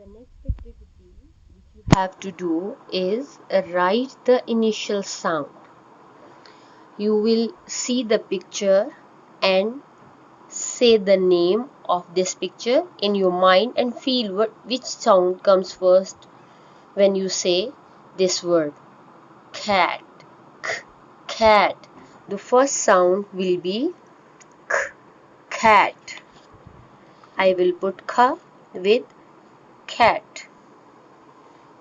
The next activity which you have to do is write the initial sound. You will see the picture and say the name of this picture in your mind and feel which sound comes first when you say this word. Cat. K, cat. The first sound will be k, cat. I will put kha with cat.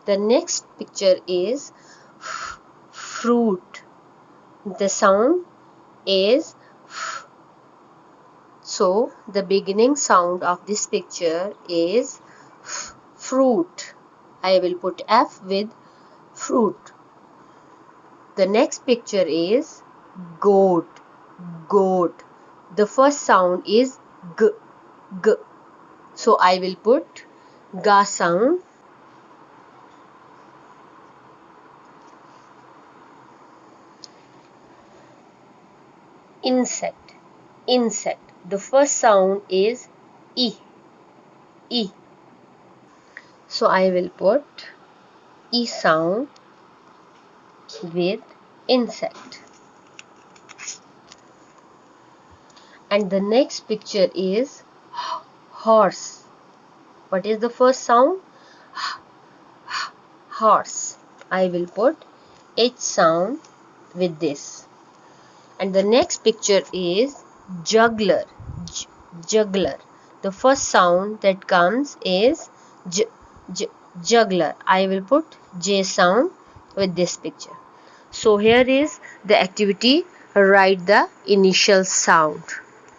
The next picture is fruit. The sound is f. So the beginning sound of this picture is fruit. I will put F with fruit. The next picture is goat. Goat. The first sound is G. G. So I will put Ga sound. Insect. Insect. The first sound is E. E. So I will put E sound with insect. And the next picture is horse. What is the first sound? Horse. I will put H sound with this. And the next picture is juggler. Juggler. The first sound that comes is juggler. I will put J sound with this picture. So here is the activity. Write the initial sound.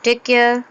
Take care.